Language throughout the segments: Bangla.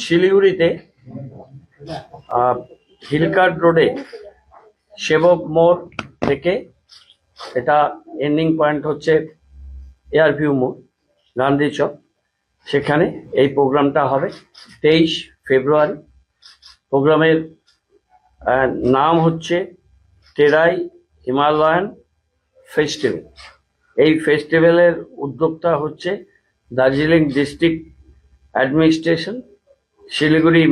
শিলিগুড়িতে হিলকার্ট রোডে সেবক মোড় থেকে এটা এন্ডিং পয়েন্ট হচ্ছে এয়ারভিউ মোড়, গান্ধী চক। সেখানে এই প্রোগ্রামটা হবে 23 ফেব্রুয়ারি। প্রোগ্রামের নাম হচ্ছে টেরাই হিমালয়ান ফেস্টিভ্যাল। এই ফেস্টিভ্যালের উদ্যোক্তা হচ্ছে Darjeeling district administration, Siliguri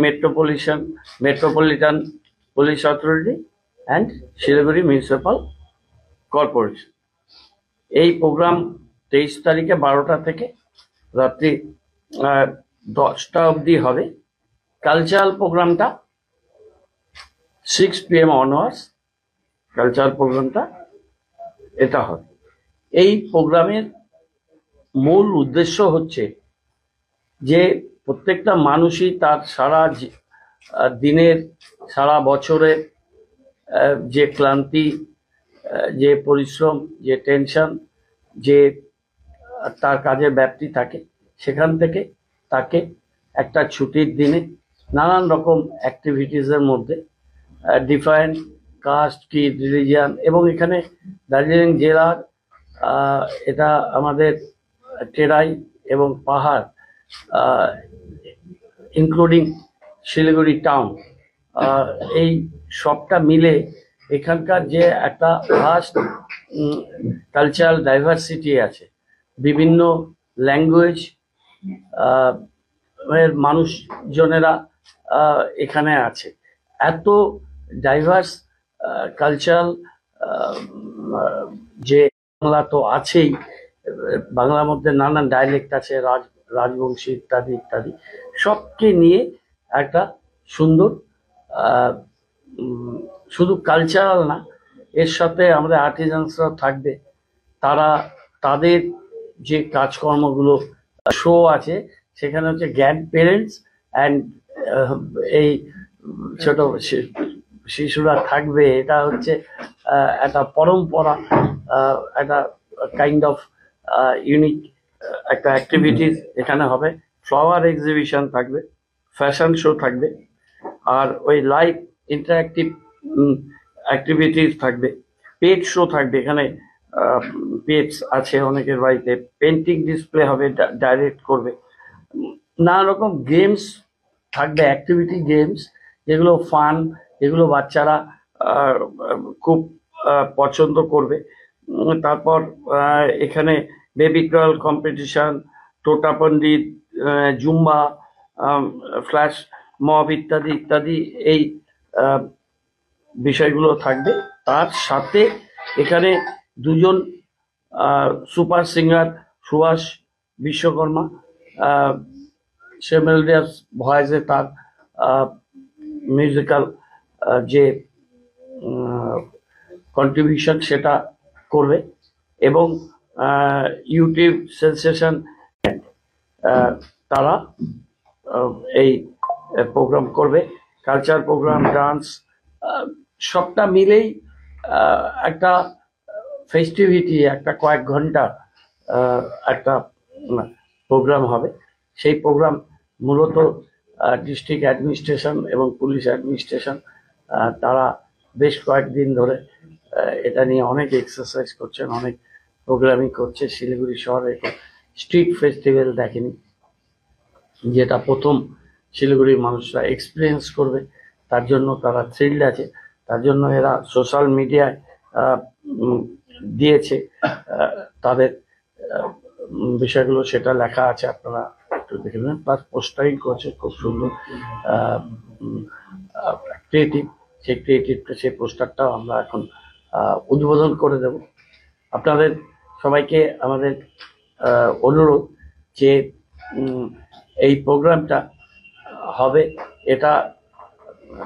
metropolitan police authority and Siliguri municipal corporation. এই প্রোগ্রাম 23 তারিখে 12টা থেকে রাত্রি 10টা অবধি হবে। কালচারাল প্রোগ্রামটা 6 PM অনওয়ার্ডস কালচারাল প্রোগ্রামটা এটা হবে। এই প্রোগ্রামের মূল উদ্দেশ্য হচ্ছে যে প্রত্যেকটা মানুষই তার সারা দিনের, সারা বছরের যে ক্লান্তি, যে পরিশ্রম, যে টেনশন, যে তার কাজের ব্যাপ্তি থাকে, সেখান থেকে তাকে একটা ছুটির দিনে নানান রকম অ্যাক্টিভিটিসের মধ্যে ডিফারেন্ট কাস্ট, ক্রিড, রিলিজিয়ান, এবং এখানে দার্জিলিং জেলার এটা আমাদের টেরাই এবং পাহাড় ইনক্লুডিং শিলিগুড়ি টাউন, এই সবটা মিলে এখানকার যে একটা ভাস্ট কালচারাল ডাইভার্সিটি আছে, বিভিন্ন ল্যাঙ্গুয়েজ এর মানুষজনেরা এখানে আছে। এত ডাইভার্স কালচারাল যে বাংলা তো আছেই, বাংলার মধ্যে নানান ডায়ালেক্ট আছে, রাজবংশী ইত্যাদি ইত্যাদি, সবকে নিয়ে একটা সুন্দর, শুধু কালচারাল না, এর সাথে আমাদের আর্টিজানসরা থাকবে। তারা তাদের যে কাজকর্মগুলো শো আছে, সেখানে হচ্ছে গ্র্যান্ড পেরেন্টস অ্যান্ড এই ছোট শিশুরা থাকবে। এটা হচ্ছে একটা পরম্পরা, একটা কাইন্ড অফ ইউনিক একটা অ্যাক্টিভিটিস এখানে হবে। ফ্লাওয়ার এক্সিবিশন থাকবে, ফ্যাশন শো থাকবে, আর ওই লাইভ ইন্টারঅ্যাক্টিভ অ্যাক্টিভিটিস থাকবে, পেট শো থাকবে। এখানে পেটস আছে অনেকের বাড়িতে, পেন্টিং ডিসপ্লে হবে, ডাইরেক্ট করবে, নানা রকম গেমস থাকবে, অ্যাক্টিভিটি গেমস, যেগুলো ফান, যেগুলো বাচ্চারা খুব পছন্দ করবে। তারপর এখানে বেবি ক্রাল কম্পিটিশন, টোটা পণ্ডিত, জুম্বা, ফ্ল্যাশ মব ইত্যাদি ইত্যাদি, এই বিষয়গুলো থাকবে। তার সাথে এখানে দুজন সুপার সিঙ্গার, সুভাষ বিশ্বকর্মা, সে মেলোডিয়াস ভয়েসে তার মিউজিক্যাল যে কন্ট্রিবিউশন সেটা করবে, এবং ইউটিউব সেন্সেশন তারা এই প্রোগ্রাম করবে। কালচার প্রোগ্রাম, ডান্স, সবটা মিলেই একটা ফেস্টিভিটি, একটা কয়েক ঘন্টা একটা প্রোগ্রাম হবে। সেই প্রোগ্রাম মূলত ডিস্ট্রিক্ট অ্যাডমিনিস্ট্রেশন এবং পুলিশ অ্যাডমিনিস্ট্রেশন তারা বেশ কয়েকদিন ধরে এটা নিয়ে অনেক এক্সারসাইজ করছেন, অনেক প্রোগ্রামিং করছে। শিলিগুড়ি শহরে স্ট্রিট ফেস্টিভ্যাল দেখেনি, যেটা প্রথম শিলিগুড়ির মানুষরা এক্সপিরিয়েন্স করবে, তার জন্য তারা থ্রিল্ড আছে। তার জন্য এরা সোশ্যাল মিডিয়ায় দিয়েছে তাদের বিষয়গুলো, সেটা লেখা আছে, আপনারা একটু দেখে নেবেন। প্লাস পোস্টারিং করছে খুব সুন্দর, ক্রিয়েটিভ। সেই ক্রিয়েটিভটা, সেই পোস্টারটাও আমরা এখন উদ্বোধন করে দেব। আপনাদের সবাইকে আমাদের অনুরোধ যে এই প্রোগ্রামটা হবে, এটা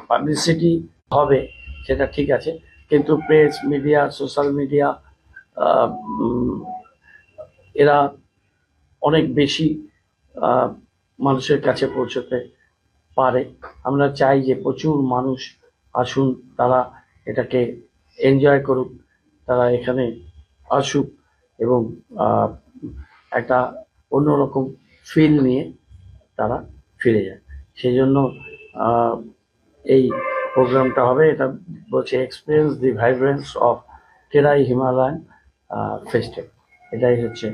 পাবলিসিটি হবে সেটা ঠিক আছে, কিন্তু প্রেস মিডিয়া, সোশ্যাল মিডিয়া এরা অনেক বেশি মানুষের কাছে পৌঁছতে পারে। আমরা চাই যে প্রচুর মানুষ আসুন, তারা এটাকে এনজয় করুক, তারা এখানে আসুক এবং একটা অন্যরকম ফিল নিয়ে তারা ফিরে যায়। সেই জন্য এই প্রোগ্রামটা হবে। এটা বলছে experience the vibrance of টেরাই Himalayan festival, এটাই হচ্ছে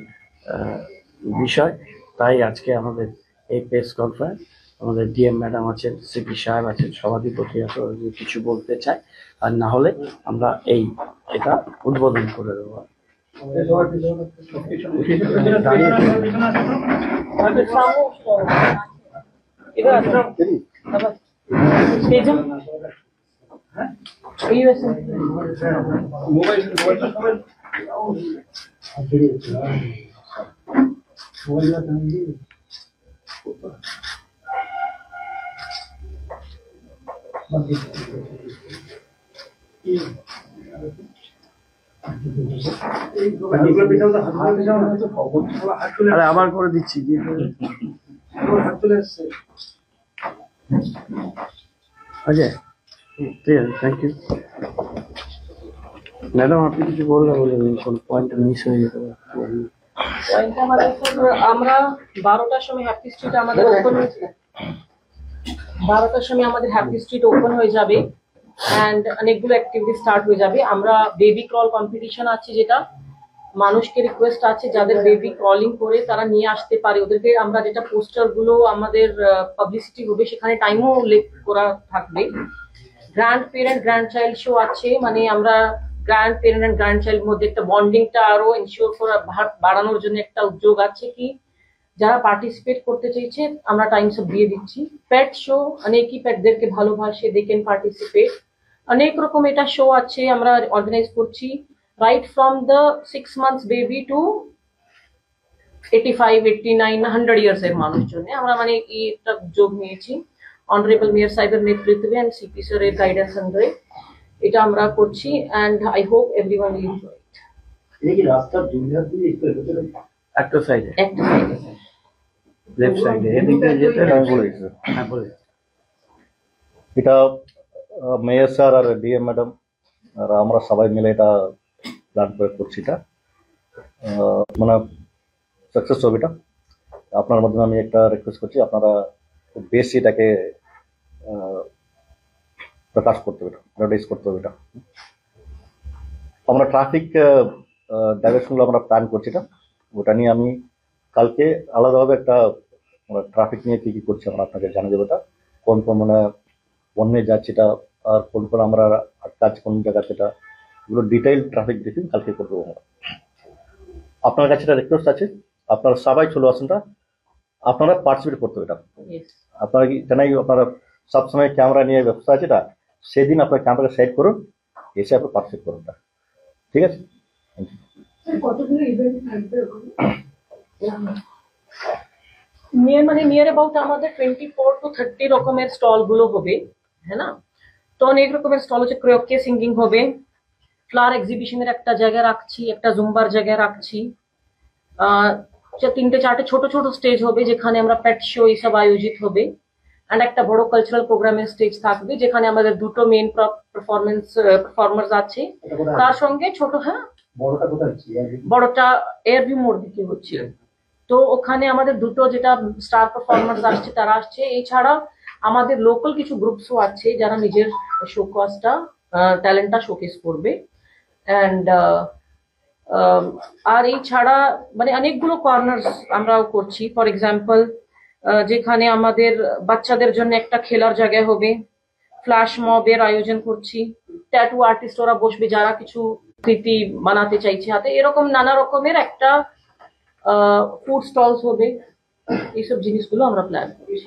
বিষয়। তাই আজকে আমাদের এই প্রেস কনফারেন্স, আমাদের ডিএম ম্যাডাম আছেন, সিপি সাহেব আছেন, সভাধিপতি আছে, যদি কিছু বলতে চায়, আর না হলে আমরা এটা উদ্বোধন করে দেবো। আরে আবার করে দিচ্ছি। আচ্ছা, ঠিক আছে, থ্যাংক ইউ ম্যাডাম। আপনি কিছু বললে বলে কোন পয়েন্টটা মিস হয়ে যেতে পারে। পয়েন্ট আমাদের আমরা 12টার সময় হ্যাপি স্ট্রিট আমাদের ওপেন হয়েছে, 12টার সময় আমাদের হ্যাপি স্ট্রিট ওপেন হয়ে যাবে অ্যান্ড অনেকগুলো অ্যাক্টিভিটি স্টার্ট হয়ে যাবে। আমরা বেবি ক্রল কম্পিটিশন আছে, যেটা মানুষকে রিকোয়েস্ট আছে যাদের বেবি ক্রলিং করে তারা নিয়ে আসতে পারে, ওদেরকে আমরা যেটা পোস্টার গুলো আমাদের পাবলিসিটি হবে সেখানে টাইমও উল্লেখ করা থাকবে। Grandparent grandchild show আছে, মানে আমরা grandparent and grandchild মধ্যে একটা বন্ডিংটা আরো এনশিওর করা, বাড়ানোর জন্য একটা উদ্যোগ আছে কি যারা পার্টিসিপেট করতে চাইছে আমরা টাইম সব দিয়ে দিচ্ছি। পেট শো, অনেকই পেটদেরকে ভালোবাসে, দে ক্যান পার্টিসিপেট। অনেক রকম এটা শো আছে আমরা অর্গানাইজ করছি, right from the 6 months baby to 85, 89, 100 years এর মানুষ জন্য আমরা মানে একটা উদ্যোগ নিয়েছি। অনারেবল মেয়র সাহেবের নেতৃত্বে এন্ড সিপি স্যারের গাইডেন্স আন্ডারে এটা আমরা করছি and I hope everyone will enjoy it. এটা কি রাস্তার দুই ধার দিয়ে একটা সাইডে, একটা সাইডে লেফট সাইডে এদিকে যেতে আমি বলে দিচ্ছি। হ্যাঁ বলে। এটা মেয়র স্যার আর ডিএম ম্যাডাম আর আমরা সবাই মিলে এটা প্ল্যান করে করছি। এটা মানে সাকসেস হবে। এটা আপনার মাধ্যমে আমি একটা রিকোয়েস্ট করছি, আপনারা খুব বেশি এটাকে প্রকাশ করতে হবে, অ্যাডভার্টাইজ করতে হবে। এটা আমরা ট্রাফিক ডাইভারশনগুলো আমরা প্ল্যান করছি। এটা ওটা নিয়ে আমি কালকে আলাদাভাবে একটা ট্রাফিক নিয়ে কি কি করছি আমরা আপনাকে জানিয়ে দেবো। এটা কোন কোন মানে বন্যে যাচ্ছে এটা, আর কোন কোন আমরা কাজ কোন জায়গাতে, এটা এগুলো ডিটেইল ট্রাফিক ব্রিফিং কালকে করবো আমরা। আপনার কাছে একটা রিকোয়েস্ট আছে, আপনারা সবাই চলে আসুনটা, আপনারা পার্টিসিপেট করতে হবে। এটা আপনারা কি জানাই, আপনারা সবসময় ক্যামেরা নিয়ে ব্যবস্থা আছে, এটা সেদিন আপনার ক্যামেরা সেট করুন, এসে আপনার পার্টিসিপেট করুন। ঠিক আছে? নিয়ার অ্যাবাউট আমাদের 24 to 30 রকমের স্টল গুলো হবে, হ্যাঁ না? তো অনেক রকমের স্টল হচ্ছে, ক্রিওকে সিঙ্গিং হবে, ফ্লাওয়ার এক্সিবিশনের একটা জায়গা রাখছি, একটা জুম্বার জায়গা রাখছি, 3-4টে ছোট ছোট স্টেজ হবে যেখানে আমরা পেট শো এইসব আয়োজিত হবে, অ্যান্ড একটা বড় কালচারাল প্রোগ্রামের স্টেজ থাকবে যেখানে আমাদের দুটো মেইন পারফর্মার্স আছে, তার সঙ্গে ছোট। হ্যাঁ, বড়টা এয়ারভিউ মোড় দিকে হচ্ছে, তো ওখানে আমাদের দুটো যেটা স্টার পারফর্মার্স আসছে তারা আসছে। এছাড়া আমাদের লোকাল কিছু গ্রুপসও আছে যারা নিজের শোকসটা ট্যালেন্টটা শোকেস করবে। অ্যান্ড আর এই ছাড়া মানে অনেকগুলো কর্নার্স আমরাও করছি। ফর এক্সাম্পল, যেখানে আমাদের বাচ্চাদের জন্য একটা খেলার জায়গা হবে, ফ্ল্যাশ মবের আয়োজন করছি, ট্যাটু আর্টিস্ট ওরা বসবে যারা কিছু কৃতি বানাতে চাইছে হাতে, এরকম নানা রকমের একটা ফুড স্টলস হবে। এইসব জিনিসগুলো আমরা প্ল্যান করছি।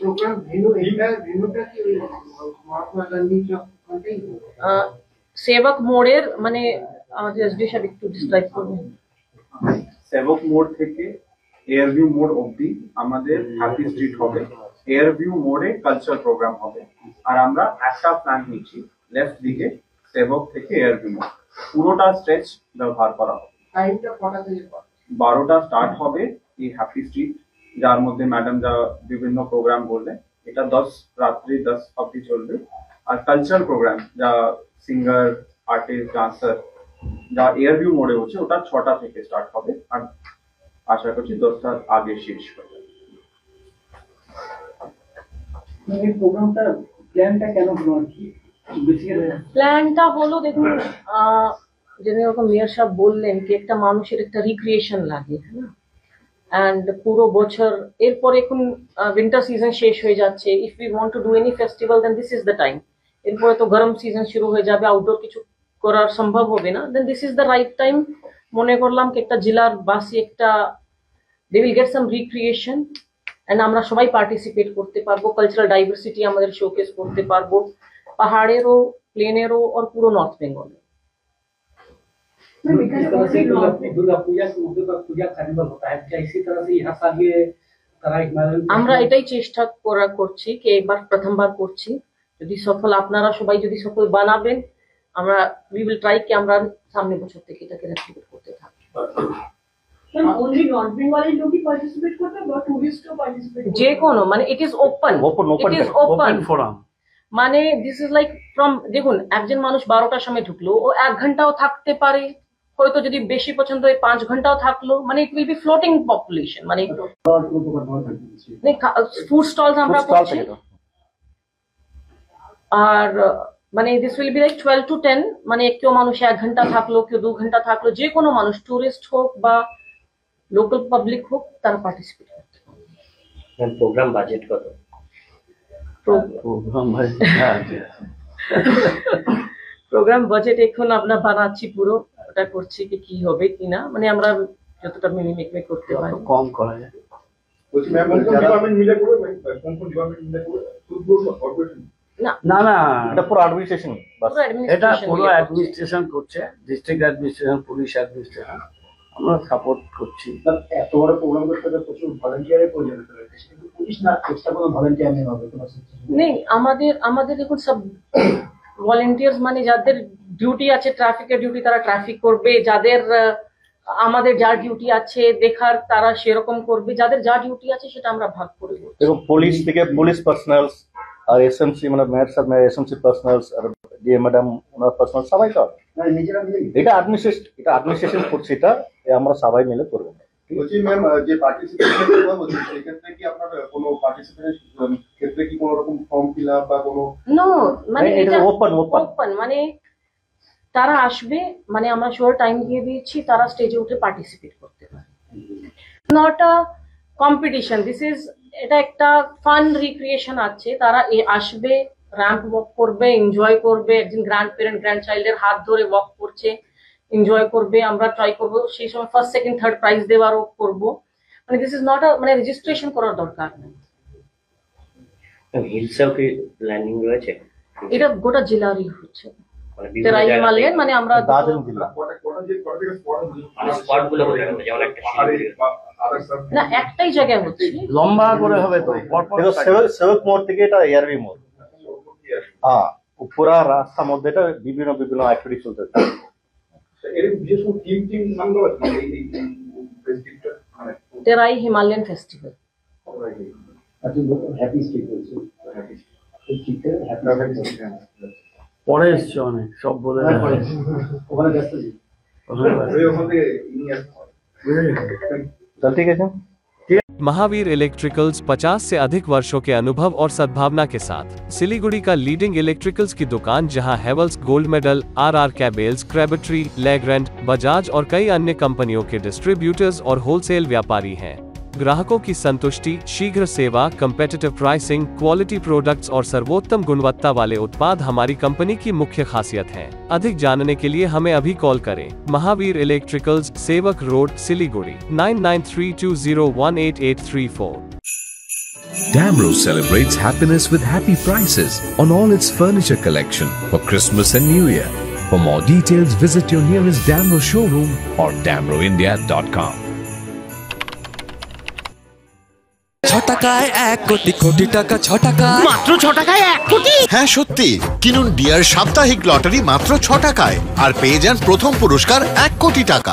সেবক মোড়ের মানে আমাদের এসডি সাহেব একটু ডিসক্রাইব করবেন। সেবক মোড় থেকে এয়ারভিউ মোড় অবধি আমাদের হ্যাপি স্ট্রিট হবে, এয়ারভিউ মোড়ে কালচারাল প্রোগ্রাম হবে, আর আমরা একটা প্ল্যান নিচ্ছি লেফট দিকে সেবক থেকে এয়ারভিউ মোড় পুরোটা স্ট্রেচ ব্যবহার করা হবে। 12টা স্টার্ট হবে এই হ্যাপি স্ট্রিট, যার মধ্যে ম্যাডাম যা বিভিন্ন প্রোগ্রাম বললেন, এটা রাত্রি 10 অবধি চলবে। আর কালচারাল প্রোগ্রাম যা সিঙ্গার, আর্টিস্ট, ডান্সার যা এয়ারভিউ মোড়ে হচ্ছে ওটা 6টা থেকে স্টার্ট হবে, আর আশা করছি 10টার আগে শেষ হবে। এই প্রোগ্রামটা প্ল্যানটা কেন হলো আর কি বেসিক্যালি প্ল্যানটা হলো দেখুন যেরকম মেয়র সাহেব বললেন কি একটা মানুষের একটা রিক্রিয়েশন লাগে অ্যান্ড পুরো বছর এরপর এখন উইন্টার সিজন শেষ হয়ে যাচ্ছে if we want to do any festival then this is the time এরপরে তো গরম সিজন শুরু হয়ে যাবে আউটডোর কিছু করার সম্ভব হবে না then this is the right time মনে করলাম কি একটা জেলার বাসী একটা they will get some recreation and আমরা সবাই পার্টিসিপেট করতে পারবো কালচারাল ডাইভার্সিটি আমাদের শোকেস করতে পারবো পাহাড়েরও প্লেনেরও और পুরো নর্থ বেঙ্গলে इस तरह से दुर्गा पूजा के मुद्दे पर पूजा कार्निवल होता है क्या इसी तरह से यहाँ साल ये करा हिमालयन আমরা এটাই চেষ্টা করছি কি একবার প্রথমবার করছি যদি সফল আপনারা সবাই যদি সফল বানাবেন আমরা উই উইল ট্রাই কি আমরা সামনে বছর থেকে এটাকে রেপ্লিকেট করতে থাকি only North Bengali लोग ही participate करते हैं, but tourists तो participate যে কোনো মানে it is open Open, it is open open forum. মানে দিস ইজ লাইক ফ্রম দেখুন একজন মানুষ 12টার সময় ঢুকলো ও 1 ঘন্টাও থাকতে পারে হয়তো যদি বেশি পছন্দ হয় 5 ঘন্টাও থাকলো মানে it will be floating population মানে ফুড স্টলস আমরা স্টল করছি থেকে তো আর মানে this will be like 12 to 10 মানে কেউ মানুষ 1 ঘন্টা থাকলো কেউ 2 ঘন্টা থাকলো যে কোনো মানুষ টুরিস্ট হোক বা লোকাল পাবলিক হোক তারা পার্টিসিপেট করতে প্রোগ্রাম বাজেট কত? প্রোগ্রাম বাজেট এখন আমরা বানাচ্ছি পুরো ওটা করছি কি হবে কিনা মানে আমরা যতটা মিনিমাম করতে পারি কম করা যায়। বলছি ম্যাম কোন ডিপার্টমেন্ট মিলে করবে কোন ডিপার্টমেন্ট মিলে করবে ফুটবল বা কর্পোরেশন না না এটা পুরো অ্যাডমিনিস্ট্রেশন বাস পুরো এটা administration পুরো মিলে করছি। অ্যাডমিনিস্ট্রেশন করছে, ডিস্ট্রিক্ট অ্যাডমিনিস্ট্রেশন, পুলিশ অ্যাডমিনিস্ট্রেশন, আমরা সাপোর্ট করছি। এত বড় প্রোগ্রাম করতে গেলে প্রচুর ভলান্টিয়ারের প্রয়োজন রয়েছে কিন্তু পুলিশ না এক্সট্রা কোনো ভলান্টিয়ার নেই হবে কোনো নেই আমাদের দেখুন সব ভলেন্টিয়ার্স মানে যাদের ডিউটি আছে ট্রাফিকের ডিউটি তারা ট্রাফিক করবে, যাদের আমাদের যা ডিউটি আছে দেখার তারা সেরকম করবে, যাদের যা ডিউটি আছে সেটা আমরা ভাগ করে দেবো। দেখো পুলিশ থেকে পুলিশ পার্সোনালস আর এসএমসি মানে mayor sir mayor SMC personnels আর ডিএম ম্যাডাম ওনার পার্সোনাল সবাই তো নিজেরা মিলে এটা অ্যাডমিনিস্ট্রেশন করছে এটা আমরা সবাই মিলে করবো। বলছি ম্যাম যে পার্টিসিপেশন কথা বলছি সেই ক্ষেত্রে কি আপনার কোনো পার্টিসিপেশন ক্ষেত্রে কি কোনো রকম ফর্ম ফিল আপ বা কোনো নো মানে এটা এটা ওপেন মানে তারা আসবে মানে আমরা শোর টাইম দিয়ে দিয়েছি তারা স্টেজে উঠে পার্টিসিপেট করতে পারে, not a competition, this is এটা একটা ফান রিক্রিয়েশন আছে, তারা আসবে র্যাম্প ওয়াক করবে এনজয় করবে, একজন গ্র্যান্ড প্যারেন্ট গ্র্যান্ড চাইল্ডের হাত ধরে ওয়াক করছে এনজয় করবে, আমরা ট্রাই করবো সেই সময় ফার্স্ট সেকেন্ড থার্ড প্রাইজ দেওয়ারও করবো, মানে দিস ইজ নট আ মানে রেজিস্ট্রেশন করার দরকার নেই। হিলসেও কি প্ল্যানিং রয়েছে? এটা গোটা জেলারই হচ্ছে মানে বিভিন্ন তেরাই জায়গা হিমালয়ান থেকে- মানে আমরা দার্জিলিং জেলা কোটা যে কোটা থেকে স্পট মানে স্পট গুলো কোথায় হবে? যেমন একটা শিলিগুড়ি। না একটাই জায়গায় হচ্ছে লম্বা করে হবে তো পরপর দেখো সেবক মোড় থেকে এটা এআরবি মোড় হ্যাঁ পুরা রাস্তা মধ্যে এটা বিভিন্ন বিভিন্ন অ্যাক্টিভিটি চলতে থাকে। এর বিশেষ কোনো টিম নাম বলা এই ফেস্টিভ্যালটা মানে তেরাই হিমালয়ান ফেস্টিভ্যাল। আচ্ছা হ্যাপি স্ট্রিট বলছি এই স্ট্রিটে হ্যাপি পরে এসছে অনেক সব বলে ওখানে ব্যস্ত জি ওখান থেকে চল ঠিক আছে। महावीर इलेक्ट्रिकल्स 50 से अधिक वर्षों के अनुभव और सद्भावना के साथ सिलीगुड़ी का लीडिंग इलेक्ट्रिकल्स की दुकान जहां Havells Gold Medal, RR Kabel, Crabtree, Legrand, Bajaj और कई अन्य कंपनियों के डिस्ट्रीब्यूटर्स और होलसेल व्यापारी हैं। ग्राहकों की संतुष्टि, शीघ्र सेवा, कम्पेटिटिव प्राइसिंग, क्वालिटी प्रोडक्ट्स और सर्वोत्तम गुणवत्ता वाले उत्पाद हमारी कंपनी की मुख्य खासियत हैं। अधिक जानने के लिए हमें अभी कॉल करें। महावीर इलेक्ट्रिकल्स, सेवक road, Siliguri 9932018834। Damro celebrates happiness with happy prices on all its furniture collection for Christmas and New Year. For more details, visit your nearest Damro showroom or damroindia.com. 6 টাকায় 1 কোটি কোটি টাকা 6 টাকায় মাত্র 6 টাকায় 1 কোটি। হ্যাঁ সত্যি, কিনুন ডিয়ার সাপ্তাহিক লটারি মাত্র 6 টাকায় আর পেয়ে যান প্রথম পুরস্কার 1 কোটি টাকা।